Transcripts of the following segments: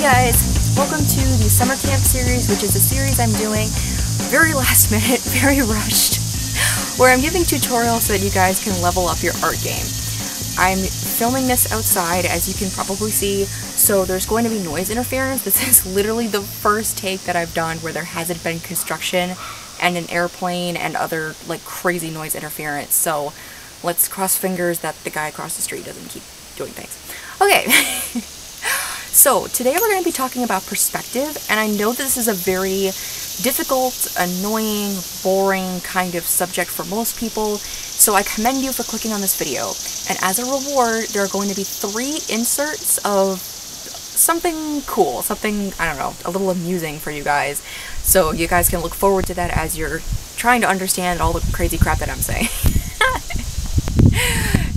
guys, welcome to the summer camp series, which is a series I'm doing very last minute, very rushed, where I'm giving tutorials so that you guys can level up your art game. I'm filming this outside, as you can probably see, so there's going to be noise interference. This is literally the first take that I've done where there hasn't been construction and an airplane and other like crazy noise interference, so let's cross fingers that the guy across the street doesn't keep doing things. Okay. So today we're going to be talking about perspective, and I know this is a very difficult, annoying, boring kind of subject for most people, so I commend you for clicking on this video. And as a reward, there are going to be 3 inserts of something cool, something, I don't know, a little amusing for you guys, so you guys can look forward to that as you're trying to understand all the crazy crap that I'm saying.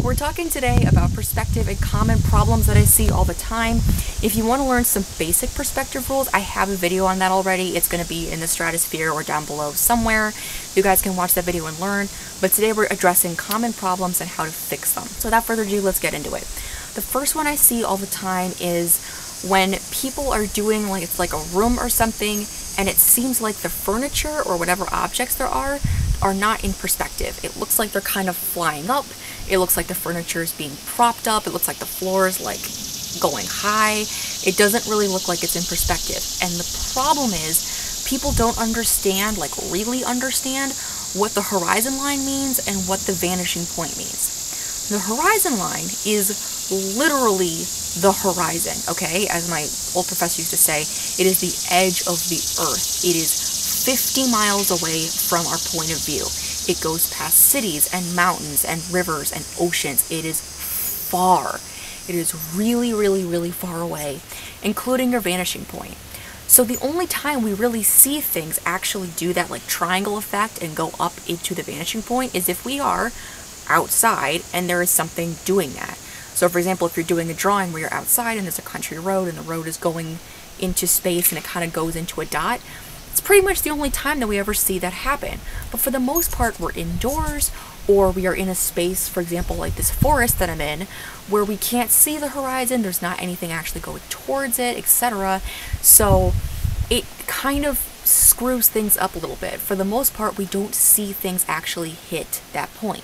We're talking today about perspective and common problems that I see all the time. If you want to learn some basic perspective rules, I have a video on that already. It's going to be in the stratosphere or down below somewhere. You guys can watch that video and learn. But today we're addressing common problems and how to fix them. So without further ado, let's get into it. The first one I see all the time is when people are doing like it's like a room or something, and it seems like the furniture or whatever objects there are not in perspective. It looks like they're kind of flying up. It looks like the furniture is being propped up. It looks like the floor is like going high. It doesn't really look like it's in perspective. And the problem is people don't understand, like really understand, what the horizon line means and what the vanishing point means. The horizon line is literally the horizon, okay? As my old professor used to say, it is the edge of the earth. It is 50 miles away from our point of view. It goes past cities and mountains and rivers and oceans. It is far. It is really, really, really far away, including your vanishing point. So the only time we really see things actually do that like triangle effect and go up into the vanishing point is if we are outside and there is something doing that. So for example, if you're doing a drawing where you're outside and there's a country road and the road is going into space and it kind of goes into a dot, it's pretty much the only time that we ever see that happen. But for the most part, we're indoors, or we are in a space, for example, like this forest that I'm in, where we can't see the horizon, there's not anything actually going towards it, etc. So it kind of screws things up a little bit. For the most part, we don't see things actually hit that point.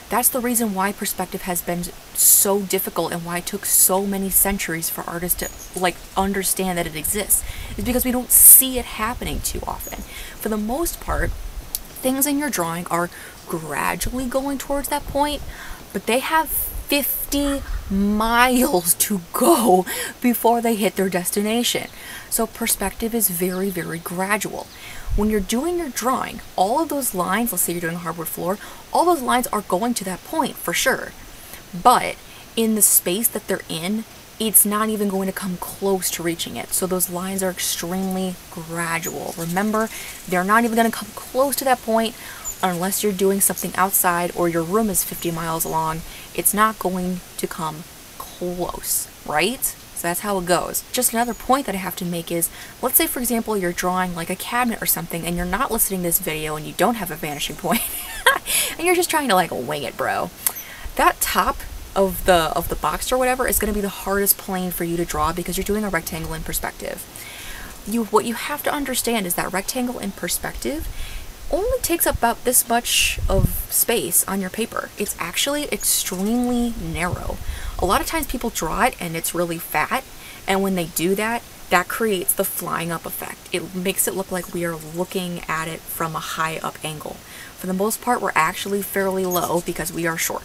That's the reason why perspective has been so difficult and why it took so many centuries for artists to like understand that it exists. Is because we don't see it happening too often. For the most part, things in your drawing are gradually going towards that point, but they have 50 miles to go before they hit their destination. So perspective is very, very gradual. When you're doing your drawing, all of those lines, let's say you're doing a hardwood floor, all those lines are going to that point for sure. But in the space that they're in, it's not even going to come close to reaching it. So those lines are extremely gradual. Remember, they're not even going to come close to that point unless you're doing something outside or your room is 50 miles long. It's not going to come close, right? So that's how it goes. Just another point that I have to make is, let's say for example you're drawing like a cabinet or something and you're not listening to this video and you don't have a vanishing point and you're just trying to like wing it, bro. That top of the box or whatever is going to be the hardest plane for you to draw because you're doing a rectangle in perspective. What you have to understand is that rectangle in perspective only takes up about this much of space on your paper. It's actually extremely narrow. A lot of times people draw it and it's really fat, and when they do that, that creates the flying up effect. It makes it look like we are looking at it from a high up angle. For the most part, we're actually fairly low because we are short.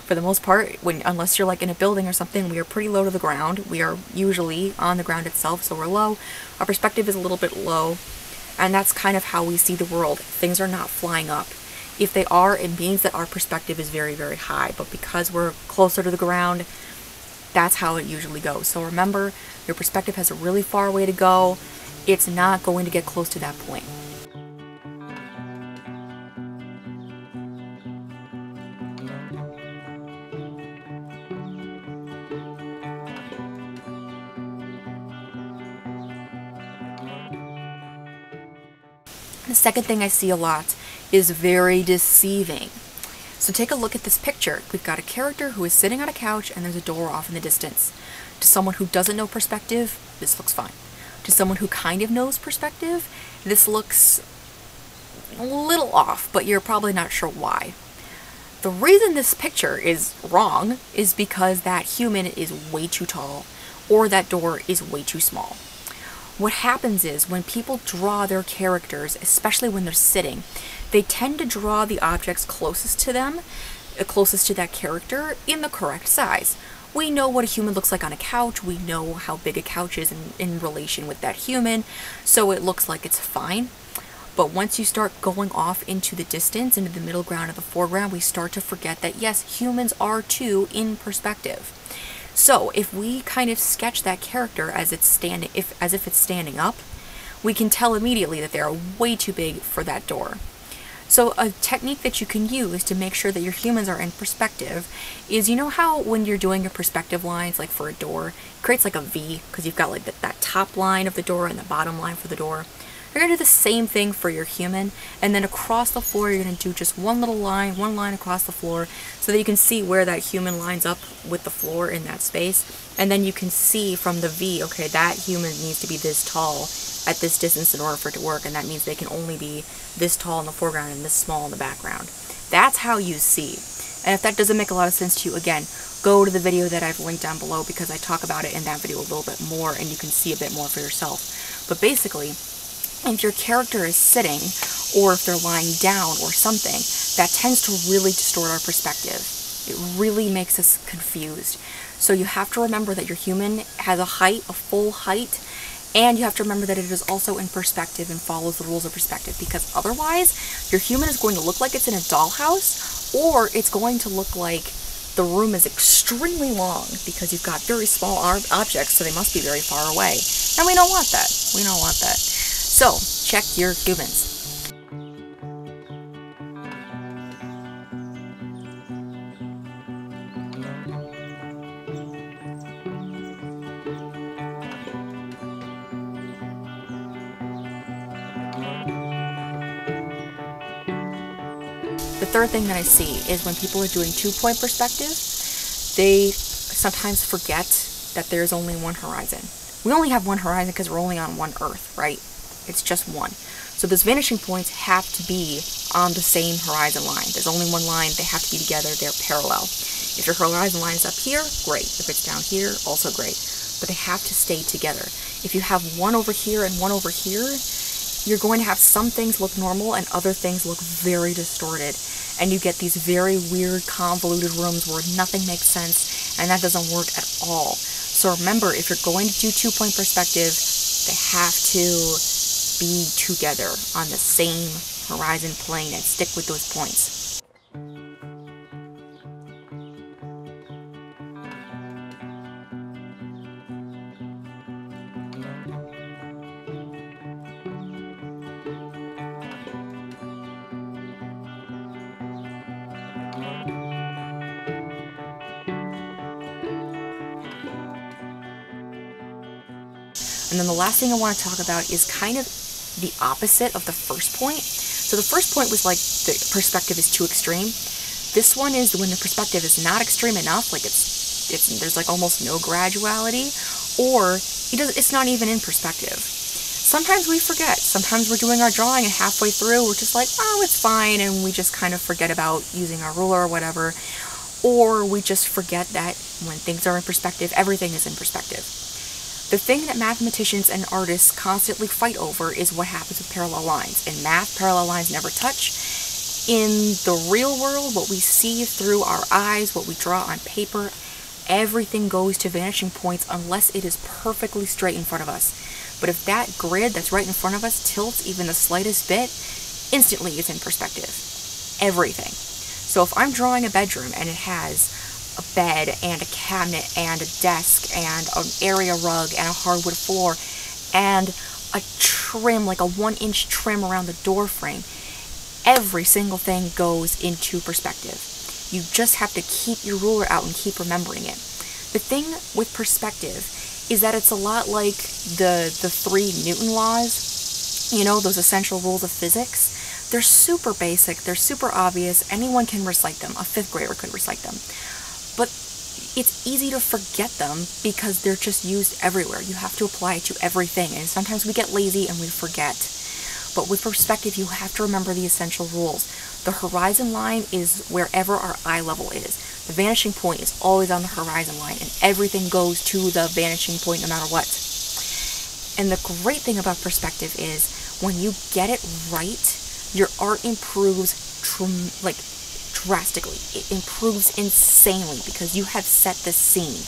For the most part, unless you're like in a building or something, we are pretty low to the ground. We are usually on the ground itself, so we're low. Our perspective is a little bit low. And that's kind of how we see the world. Things are not flying up. If they are, it means that our perspective is very, very high. But because we're closer to the ground, that's how it usually goes. So remember, your perspective has a really far way to go. It's not going to get close to that point. The second thing I see a lot is very deceiving. So take a look at this picture. We've got a character who is sitting on a couch and there's a door off in the distance. To someone who doesn't know perspective, this looks fine. To someone who kind of knows perspective, this looks a little off, but you're probably not sure why. The reason this picture is wrong is because that human is way too tall or that door is way too small. What happens is when people draw their characters, especially when they're sitting, they tend to draw the objects closest to them, closest to that character, in the correct size. We know what a human looks like on a couch, we know how big a couch is in relation with that human, so it looks like it's fine. But once you start going off into the distance, into the middle ground or the foreground, we start to forget that yes, humans are too in perspective. So if we kind of sketch that character as if it's standing up, we can tell immediately that they are way too big for that door. So a technique that you can use to make sure that your humans are in perspective is, you know how when you're doing your perspective lines, like for a door, it creates like a V, because you've got like that top line of the door and the bottom line for the door. You're going to do the same thing for your human, and then across the floor you're going to do just one little line, one line across the floor, so that you can see where that human lines up with the floor in that space, and then you can see from the V, okay, that human needs to be this tall at this distance in order for it to work, and that means they can only be this tall in the foreground and this small in the background. That's how you see. And if that doesn't make a lot of sense to you, again, go to the video that I've linked down below, because I talk about it in that video a little bit more and you can see a bit more for yourself. But basically, if your character is sitting, or if they're lying down or something, that tends to really distort our perspective. It really makes us confused. So you have to remember that your human has a height, a full height, and you have to remember that it is also in perspective and follows the rules of perspective, because otherwise your human is going to look like it's in a dollhouse, or it's going to look like the room is extremely long because you've got very small objects, so they must be very far away. And we don't want that. We don't want that. So, check your humans. The third thing that I see is when people are doing two-point perspective, they sometimes forget that there's only one horizon. We only have one horizon because we're only on one Earth, right? It's just one. So those vanishing points have to be on the same horizon line. There's only one line, they have to be together, they're parallel. If your horizon line is up here, great. If it's down here, also great. But they have to stay together. If you have one over here and one over here, you're going to have some things look normal and other things look very distorted. And you get these very weird, convoluted rooms where nothing makes sense, and that doesn't work at all. So remember, if you're going to do two-point perspective, they have to be together on the same horizon plane and stick with those points. And then the last thing I want to talk about is kind of the opposite of the first point. So the first point was like the perspective is too extreme. This one is when the perspective is not extreme enough, like there's like almost no graduality, or it's not even in perspective. Sometimes we forget. Sometimes we're doing our drawing and halfway through we're just like, oh, it's fine, and we just kind of forget about using our ruler or whatever. Or we just forget that when things are in perspective, everything is in perspective. The thing that mathematicians and artists constantly fight over is what happens with parallel lines. In math, parallel lines never touch. In the real world, what we see through our eyes, what we draw on paper, everything goes to vanishing points unless it is perfectly straight in front of us. But if that grid that's right in front of us tilts even the slightest bit, instantly it's in perspective. Everything. So if I'm drawing a bedroom and it has a bed and a cabinet and a desk and an area rug and a hardwood floor and a trim, like a 1-inch trim around the door frame, every single thing goes into perspective. You just have to keep your ruler out and keep remembering it. The thing with perspective is that it's a lot like the 3 Newton laws, you know, those essential rules of physics. They're super basic, they're super obvious, anyone can recite them, a 5th grader could recite them. But it's easy to forget them because they're just used everywhere. You have to apply it to everything, and sometimes we get lazy and we forget. But with perspective, you have to remember the essential rules. The horizon line is wherever our eye level is. The vanishing point is always on the horizon line, and everything goes to the vanishing point no matter what. And the great thing about perspective is when you get it right, your art improves drastically. It improves insanely because you have set the scene.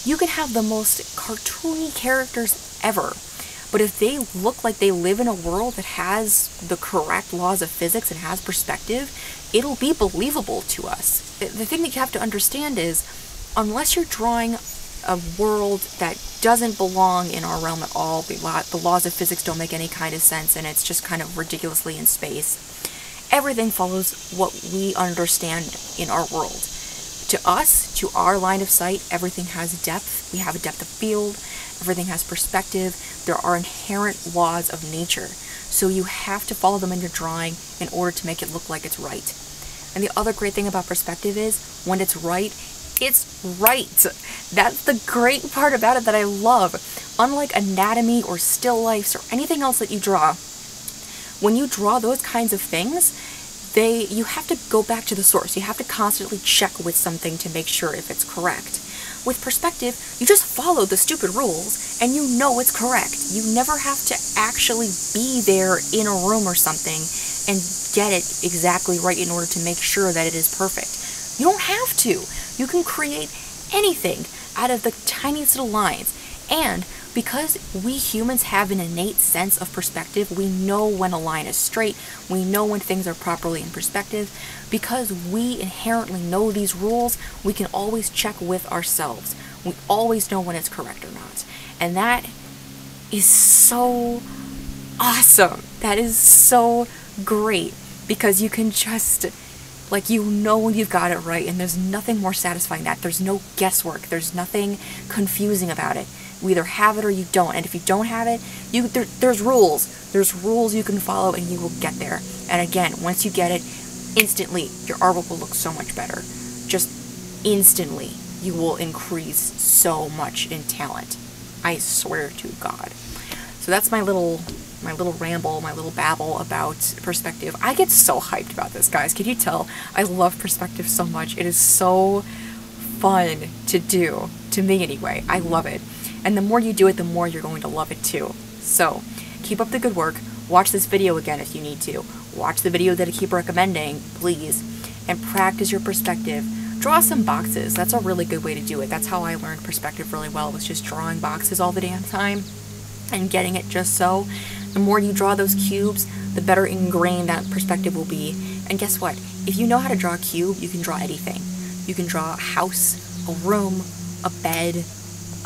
You can have the most cartoony characters ever, but if they look like they live in a world that has the correct laws of physics and has perspective, it'll be believable to us. The thing that you have to understand is, unless you're drawing a world that doesn't belong in our realm at all, the laws of physics don't make any kind of sense, and it's just kind of ridiculously in space, everything follows what we understand in our world. To us, to our line of sight, everything has depth. We have a depth of field. Everything has perspective. There are inherent laws of nature. So you have to follow them in your drawing in order to make it look like it's right. And the other great thing about perspective is, when it's right, it's right. That's the great part about it that I love. Unlike anatomy or still lifes or anything else that you draw, when you draw those kinds of things, you have to go back to the source. You have to constantly check with something to make sure if it's correct. With perspective, you just follow the stupid rules and you know it's correct. You never have to actually be there in a room or something and get it exactly right in order to make sure that it is perfect. You don't have to. You can create anything out of the tiniest little lines. And because we humans have an innate sense of perspective, we know when a line is straight, we know when things are properly in perspective. Because we inherently know these rules, we can always check with ourselves. We always know when it's correct or not. And that is so awesome. That is so great, because you can just, like, you know when you've got it right, and there's nothing more satisfying than that. There's no guesswork. There's nothing confusing about it. You either have it or you don't, and if you don't have it, there's rules. There's rules you can follow, and you will get there. And again, once you get it, instantly, your artwork will look so much better. Just instantly, you will increase so much in talent. I swear to God. So that's my little ramble, my little babble about perspective. I get so hyped about this, guys. Can you tell? I love perspective so much. It is so fun to do, to me anyway. I love it. And the more you do it, the more you're going to love it too. So, keep up the good work. Watch this video again if you need to. Watch the video that I keep recommending, please. And practice your perspective. Draw some boxes. That's a really good way to do it. That's how I learned perspective really well, was just drawing boxes all the damn time and getting it just so. The more you draw those cubes, the better ingrained that perspective will be. And guess what? If you know how to draw a cube, you can draw anything. You can draw a house, a room, a bed,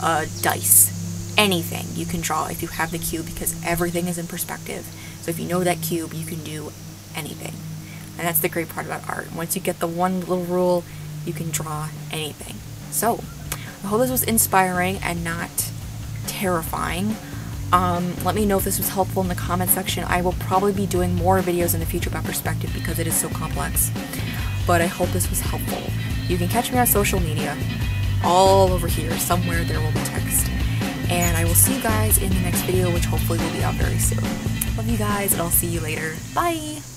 a dice. Anything you can draw if you have the cube, because everything is in perspective. So if you know that cube, you can do anything. And that's the great part about art. Once you get the one little rule, you can draw anything. So, I hope this was inspiring and not terrifying. Let me know if this was helpful in the comment section. I will probably be doing more videos in the future about perspective because it is so complex. But I hope this was helpful. You can catch me on social media. All over here. Somewhere there will be text. And I will see you guys in the next video, which hopefully will be out very soon. Love you guys, and I'll see you later. Bye!